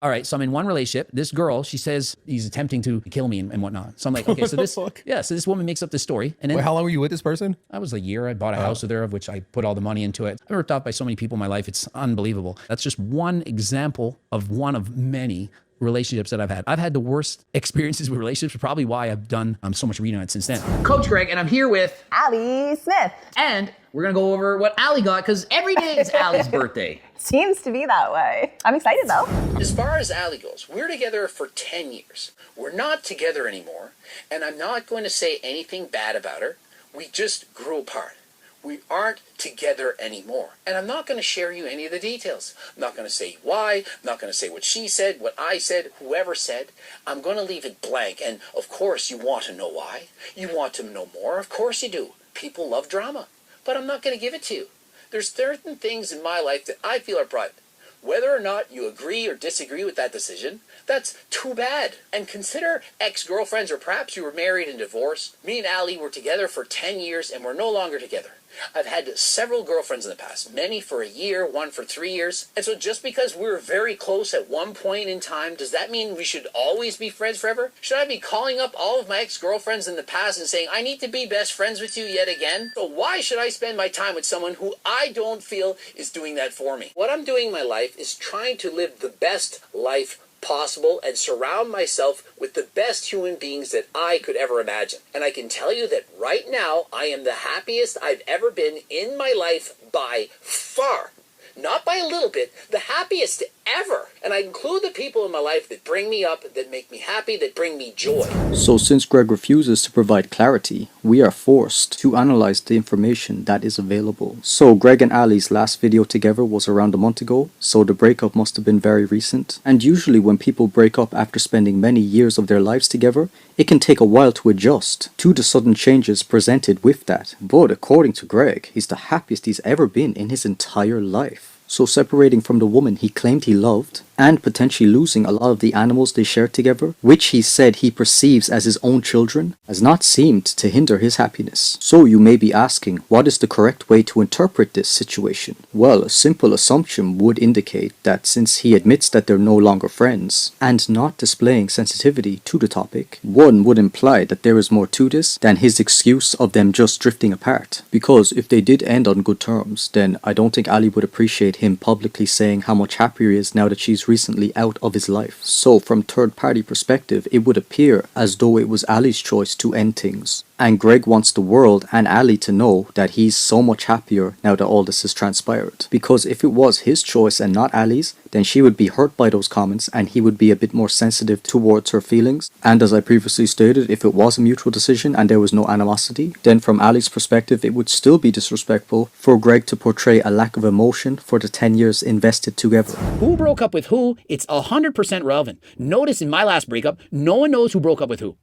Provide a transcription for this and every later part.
All right, so I'm in one relationship. This girl, she says he's attempting to kill me and whatnot. So I'm like, okay, so this, yeah, so this woman makes up this story. And then Wait, how long were you with this person? I was a year. I bought a house with her, of which I put all the money into it. I've been ripped off by so many people in my life. It's unbelievable. That's just one example of one of many relationships that I've had. I've had the worst experiences with relationships, probably why I've done so much reading on it since then. Coach Greg, and I'm here with Allie Smith. And we're gonna go over what Allie got, because every day is Allie's birthday. Seems to be that way. I'm excited though. As far as Allie goes, we're together for 10 years. We're not together anymore, and I'm not going to say anything bad about her. We just grew apart. We aren't together anymore. And I'm not going to share you any of the details. I'm not going to say why. I'm not going to say what she said, what I said, whoever said. I'm going to leave it blank. And of course you want to know why. You want to know more. Of course you do. People love drama. But I'm not going to give it to you. There's certain things in my life that I feel are private. Whether or not you agree or disagree with that decision, that's too bad. And consider ex-girlfriends, or perhaps you were married and divorced. Me and Allie were together for 10 years and we're no longer together. I've had several girlfriends in the past, many for a year, one for 3 years. And so just because we were very close at one point in time, does that mean we should always be friends forever? Should I be calling up all of my ex-girlfriends in the past and saying, I need to be best friends with you yet again? So why should I spend my time with someone who I don't feel is doing that for me? What I'm doing in my life is trying to live the best life possible and surround myself with the best human beings that I could ever imagine. And I can tell you that right now, I am the happiest I've ever been in my life by far. Not by a little bit, the happiest ever. And I include the people in my life that bring me up, that make me happy, that bring me joy. So since Greg refuses to provide clarity, we are forced to analyze the information that is available. So Greg and Allie's last video together was around a month ago, so the breakup must have been very recent. And usually when people break up after spending many years of their lives together, it can take a while to adjust to the sudden changes presented with that. But according to Greg, he's the happiest he's ever been in his entire life. So separating from the woman he claimed he loved, and potentially losing a lot of the animals they shared together, which he said he perceives as his own children, has not seemed to hinder his happiness. So you may be asking, what is the correct way to interpret this situation? Well, a simple assumption would indicate that since he admits that they're no longer friends, and not displaying sensitivity to the topic, one would imply that there is more to this than his excuse of them just drifting apart. Because if they did end on good terms, then I don't think Allie would appreciate him publicly saying how much happier he is now that she's recently out of his life. So from third party perspective, it would appear as though it was Allie's choice to end things. And Greg wants the world and Allie to know that he's so much happier now that all this has transpired. Because if it was his choice and not Allie's, then she would be hurt by those comments and he would be a bit more sensitive towards her feelings. And as I previously stated, if it was a mutual decision and there was no animosity, then from Allie's perspective it would still be disrespectful for Greg to portray a lack of emotion for the 10 years invested together. Who broke up with who? It's 100% relevant. Notice in my last breakup, no one knows who broke up with who.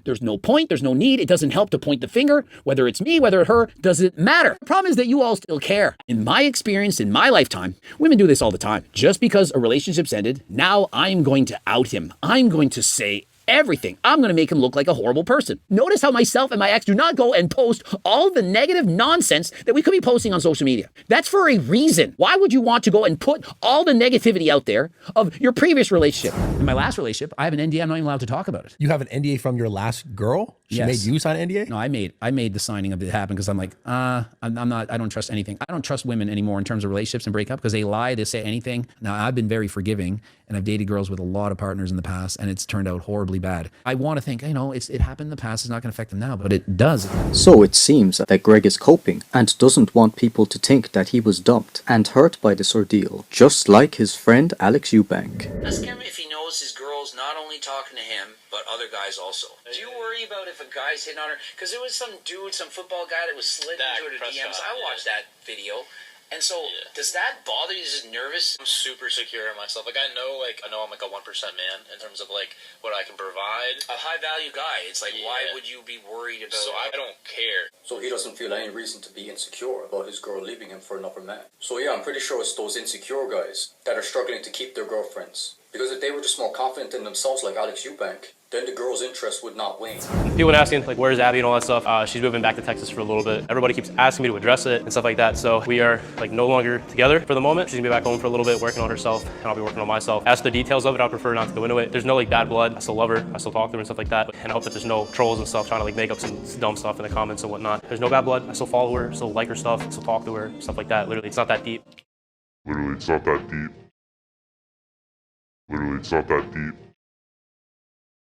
There's no point, there's no need, it doesn't help to point the finger. Whether it's me, whether it's her, doesn't matter. The problem is that you all still care. In my experience, in my lifetime, women do this all the time. Just because a relationship's ended, now I'm going to out him. I'm going to say everything. I'm going to make him look like a horrible person. Notice how myself and my ex do not go and post all the negative nonsense that we could be posting on social media. That's for a reason. Why would you want to go and put all the negativity out there of your previous relationship? In my last relationship, I have an NDA. I'm not even allowed to talk about it. You have an NDA from your last girl? She Yes. made you sign an NDA? No, I made the signing of it happen because I'm like, I don't trust anything. I don't trust women anymore in terms of relationships and breakup because they lie, they say anything. Now, I've been very forgiving and I've dated girls with a lot of partners in the past and it's turned out horribly bad. I want to think, it happened in the past. It's not going to affect them now, but it does. So it seems that Greg is coping and doesn't want people to think that he was dumped and hurt by this ordeal, just like his friend Alex Eubank. Ask him if he knows his girl's not only talking to him, but other guys also. Do you worry about if a guy's hitting on her? Because there was some dude, some football guy that was slid into her DMs. I watched that video. And so, does that bother you? Is it nervous? I'm super secure in myself. I know I'm like a 1% man in terms of like what I can provide. A high value guy. It's like, why would you be worried about? So I don't care. So he doesn't feel any reason to be insecure about his girl leaving him for another man. So yeah, I'm pretty sure it's those insecure guys that are struggling to keep their girlfriends. Because if they were just more confident in themselves like Alex Eubank, then the girl's interest would not wane. People are asking, like, where's Abby and all that stuff. She's moving back to Texas for a little bit. Everybody keeps asking me to address it and stuff like that. So we are like no longer together for the moment. She's gonna be back home for a little bit, working on herself, and I'll be working on myself. As to the details of it, I prefer not to go into it. There's no like bad blood. I still love her. I still talk to her and stuff like that. And I hope that there's no trolls and stuff trying to like make up some dumb stuff in the comments and whatnot. There's no bad blood. I still follow her, still like her stuff, still talk to her, stuff like that. Literally, it's not that deep. Literally, it's not that deep. Literally, it's not that deep.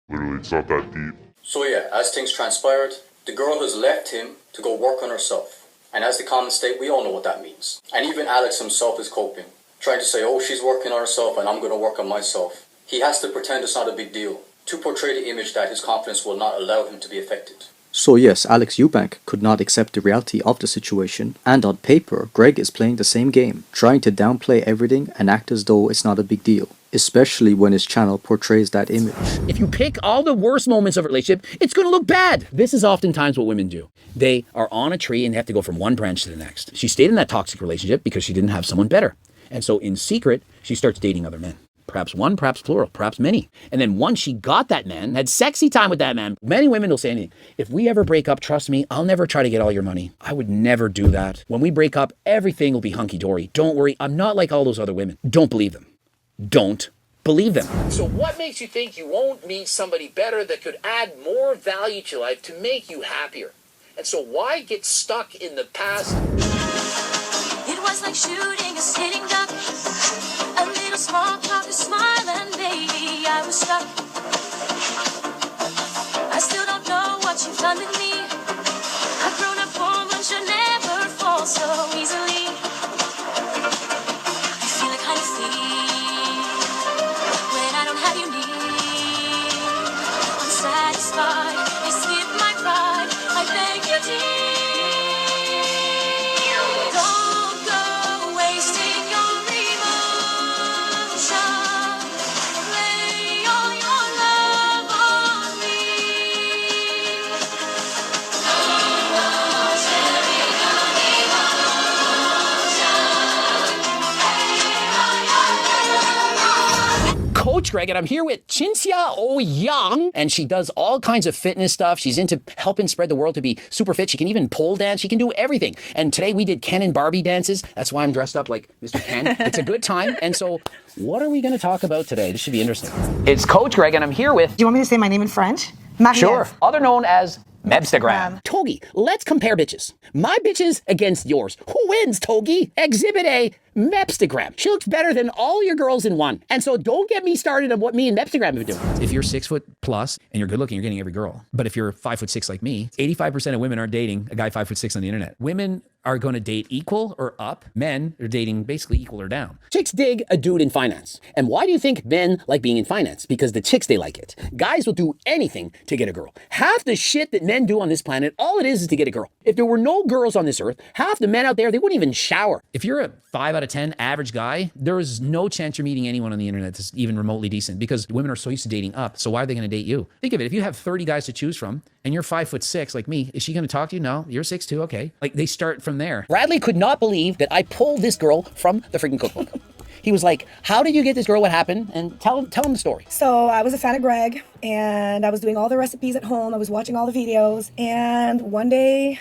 Literally, it's not that deep. So yeah, as things transpired, the girl has left him to go work on herself. And as the comments state, we all know what that means. And even Alex himself is coping, trying to say, oh, she's working on herself and I'm going to work on myself. He has to pretend it's not a big deal to portray the image that his confidence will not allow him to be affected. So yes, Alex Eubank could not accept the reality of the situation, and on paper, Greg is playing the same game, trying to downplay everything and act as though it's not a big deal, especially when his channel portrays that image. If you pick all the worst moments of a relationship, it's going to look bad. This is oftentimes what women do. They are on a tree and they have to go from one branch to the next. She stayed in that toxic relationship because she didn't have someone better. And so in secret, she starts dating other men. Perhaps one, perhaps plural, perhaps many. And then once she got that man, had sexy time with that man, many women will say anything. If we ever break up, trust me, I'll never try to get all your money. I would never do that. When we break up, everything will be hunky-dory. Don't worry, I'm not like all those other women. Don't believe them. Don't believe them. So what makes you think you won't meet somebody better that could add more value to your life to make you happier? And so why get stuck in the past? It was like shooting a sitting duck. A little small talk, a smile, and baby, I was stuck. I still don't know what you've done with me. A grown-up woman should never fall so easily. You feel a kind of thief when I don't have you near. Unsatisfied, you skip my pride. I beg you, dear. Don't go wasting your emotion. Lay all your love on me. Coach Greg, and I'm here with Chinsia Ouyang, and she does all kinds of fitness stuff. She's into helping spread the world to be super fit. She can even pole dance. She can do everything. And today we did Ken and Barbie dances. That's why I'm dressed up like Mr. Ken. It's a good time. And so what are we going to talk about today? This should be interesting. It's Coach Greg, and I'm here with... Do you want me to say my name in French? Marie-Ève. Sure. Other known as Mebstagram. Togi, let's compare bitches. My bitches against yours. Who wins, Togi? Exhibit A, Mebstagram. She looks better than all your girls in one. And so don't get me started on what me and Mebstagram have been doing. If you're 6 foot plus and you're good looking, you're getting every girl. But if you're 5'6" like me, 85% of women aren't dating a guy 5'6" on the internet. Women are going to date equal or up. Men are dating basically equal or down. Chicks dig a dude in finance. And why do you think men like being in finance? Because the chicks, they like it. Guys will do anything to get a girl. Half the shit that men do on this planet, all it is to get a girl. If there were no girls on this earth, half the men out there, they wouldn't even shower. If you're a 5 out of 10 average guy, there is no chance you're meeting anyone on the internet that's even remotely decent because women are so used to dating up. So why are they going to date you? Think of it. If you have 30 guys to choose from and you're 5'6" like me, is she going to talk to you? No, you're 6'2". Okay. Like they start from there. Bradley could not believe that I pulled this girl from the freaking cookbook. He was like, how did you get this girl? What happened? And tell him the story. So I was a fan of Greg, and I was doing all the recipes at home. I was watching all the videos, and one day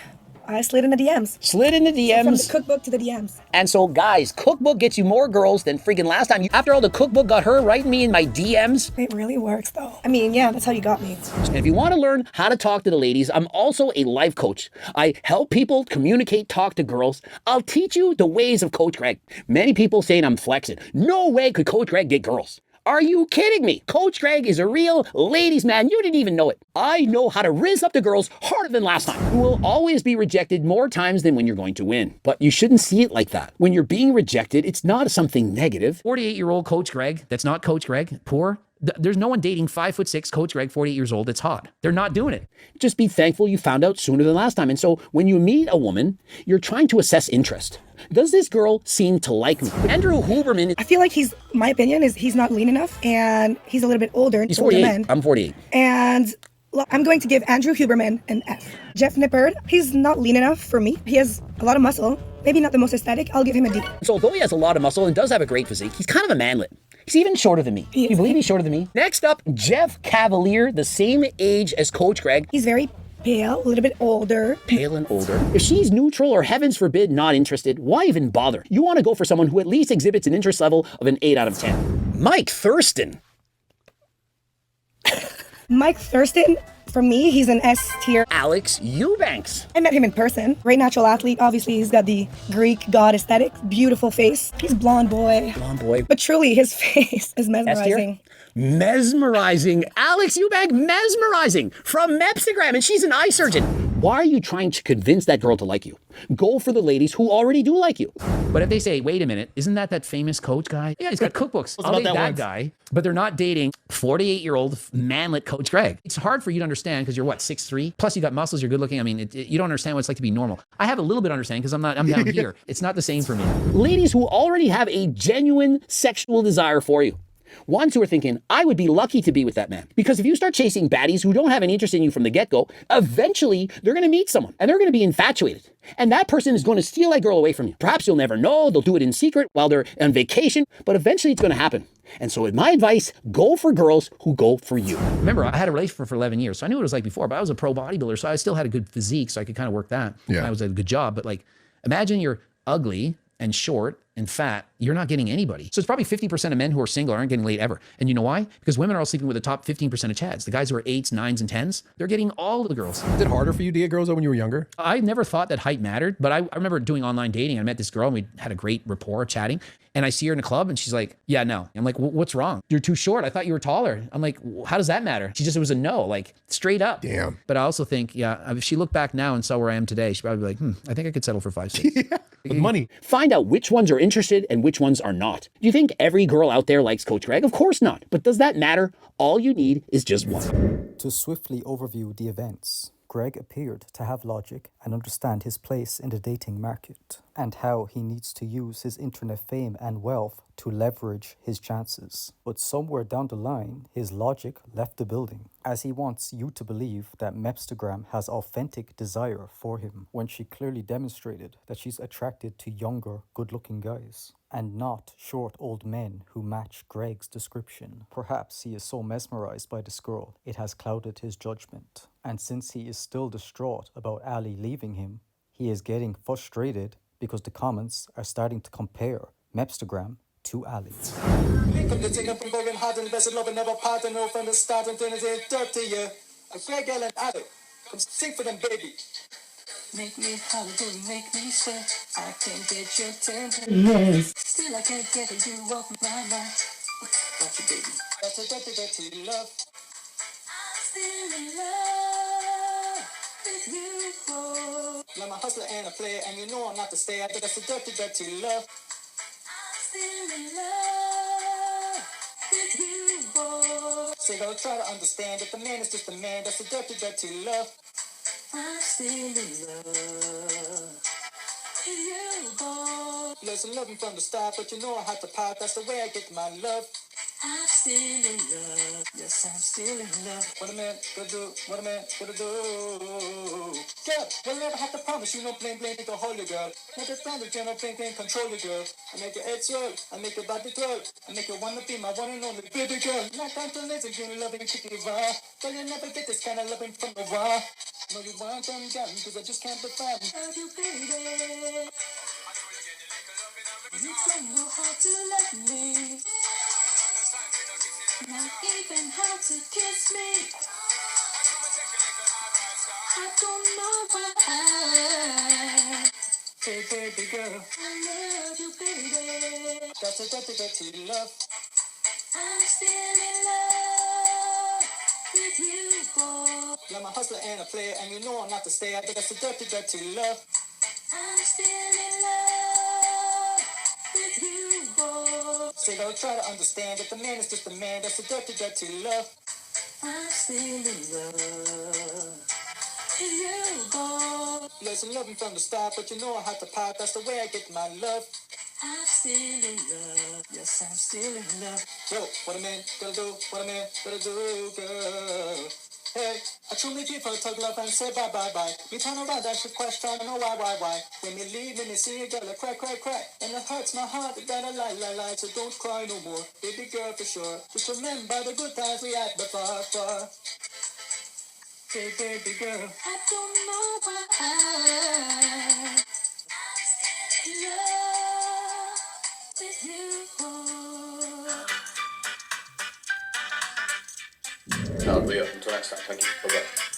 I slid in the DMs. Slid in the DMs? From the cookbook to the DMs. And so, guys, cookbook gets you more girls than freaking last time. After all, the cookbook got her writing me in my DMs. It really works, though. I mean, yeah, that's how you got me. And if you want to learn how to talk to the ladies, I'm also a life coach. I help people communicate, talk to girls. I'll teach you the ways of Coach Greg. Many people saying I'm flexing. No way could Coach Greg get girls. Are you kidding me? Coach Greg is a real ladies' man. You didn't even know it. I know how to rizz up the girls harder than last time. You will always be rejected more times than when you're going to win. But you shouldn't see it like that. When you're being rejected, it's not something negative. 48-year-old Coach Greg, that's not Coach Greg, poor. There's no one dating 5'6" Coach Greg, 48 years old, that's hot. They're not doing it. Just be thankful you found out sooner than last time. And so when you meet a woman, you're trying to assess interest. Does this girl seem to like me? Andrew Huberman. I feel like my opinion is he's not lean enough, and he's a little bit older. He's 48. I'm 48. And I'm going to give Andrew Huberman an F. Jeff Nippard, he's not lean enough for me. He has a lot of muscle. Maybe not the most aesthetic. I'll give him a D. So although he has a lot of muscle and does have a great physique, he's kind of a manlet. He's even shorter than me. He You is. believe he's shorter than me? Next up, Jeff Cavalier, the same age as Coach Greg. He's very pale, a little bit older. Pale and older. If she's neutral or heavens forbid not interested, why even bother? You want to go for someone who at least exhibits an interest level of an 8 out of 10. Mike Thurston. Mike Thurston, for me, he's an S tier. Alex Eubanks. I met him in person. Great natural athlete. Obviously, he's got the Greek god aesthetic. Beautiful face. He's blonde boy. Blonde boy. But truly, his face is mesmerizing. Mesmerizing. Alex Eubank, mesmerizing. From Mepstagram, and she's an eye surgeon. Why are you trying to convince that girl to like you? Go for the ladies who already do like you. But if they say, wait a minute, isn't that famous coach guy? Yeah, he's got cookbooks. I'll date that guy. But they're not dating 48-year-old manlet Coach Greg. It's hard for you to understand because you're what, 6'3"? Plus you got muscles, you're good looking. I mean, you don't understand what it's like to be normal. I have a little bit of understanding because I'm down here. It's not the same for me. Ladies who already have a genuine sexual desire for you. Ones who are thinking, I would be lucky to be with that man. Because if you start chasing baddies who don't have any interest in you from the get-go, eventually they're going to meet someone and they're going to be infatuated. And that person is going to steal that girl away from you. Perhaps you'll never know. They'll do it in secret while they're on vacation, but eventually it's going to happen. And so my advice, go for girls who go for you. Remember, I had a relationship for 11 years, so I knew what it was like before, but I was a pro bodybuilder, so I still had a good physique, so I could kind of work that. Yeah. I was at a good job, but like, imagine you're ugly and short and fat, you're not getting anybody. So it's probably 50% of men who are single aren't getting laid ever. And you know why? Because women are all sleeping with the top 15% of chads. The guys who are 8s, 9s, and 10s, they're getting all of the girls. Is it harder for you to get girls though when you were younger? I never thought that height mattered, but I remember doing online dating. I met this girl and we had a great rapport chatting. And I see her in a club and she's like, yeah, no. I'm like, what's wrong? You're too short. I thought you were taller. I'm like, how does that matter? It was a no, like straight up. Damn. But I also think, yeah, if she looked back now and saw where I am today, she'd probably be like, I think I could settle for 5'6". Yeah, with money. Find out which ones are interested and which ones are not. Do you think every girl out there likes Coach Greg? Of course not. But does that matter? All you need is just one. To swiftly overview the events, Greg appeared to have logic and understand his place in the dating market, and how he needs to use his internet fame and wealth to leverage his chances. But somewhere down the line, his logic left the building, as he wants you to believe that Mepstagram has authentic desire for him, when she clearly demonstrated that she's attracted to younger, good-looking guys, and not short old men who match Greg's description. Perhaps he is so mesmerized by this girl, it has clouded his judgment. And since he is still distraught about Allie leaving him, he is getting frustrated because the comments are starting to compare Mepstagram to Allie. Make me holiday, make me sweat. I can't get your tenderness. Still I can't get you off my mind. Got you, baby. That's a dirty, dirty love. I'm still in love with you, boy. I'm a hustler and a player, and you know I'm not to stay. I think that's a dirty, dirty love. I'm still in love with you, boy. So don't try to understand that the man is just a man. That's a dirty, dirty love. I'm still in love with you, boy. Listen, loving from the start, but you know I had to part. That's the way I get my love. I'm still in love. Yes, I'm still in love. What a man gonna do? What a man gonna do? Girl, we'll never have to promise you no blame to hold you, girl. Never stand the general blame control you, girl. I make your head swirl, I make your body twirl, I make you wanna be my one and only baby girl. Not time to listen, you loving chicken raw. Girl, you never get this kind of loving from the raw. No, you want them down, cause I just can't define. Love you, baby. You don't know how to love me. Not even how to kiss me. I don't know why. Hey, baby girl, I love you, baby. That's a dirty, dirty love. I'm still in love with you, boy. I'm a hustler and a player, and you know I'm not to stay. I think that's a dirty, dirty love. I'm still in love with you, boy. So don't try to understand that the man is just a man. That's a dirty, dirty love. I'm still in love with you, boy. Listen, loving from the start, but you know I had to part. That's the way I get my love. I'm still in love. Yes, I'm still in love. Yo, what a man gonna do? What a man gonna do, girl? Hey, I truly give her tug love and say bye bye bye. Me turn around and she question, I know why. When me leave, me see a girl, I cry. And it hurts my heart that I lie. So don't cry no more, baby girl for sure. Just remember the good times we had before. Hey, baby girl. I don't know why I love with you. That'll be it. Until next time. Thank you. Bye-bye.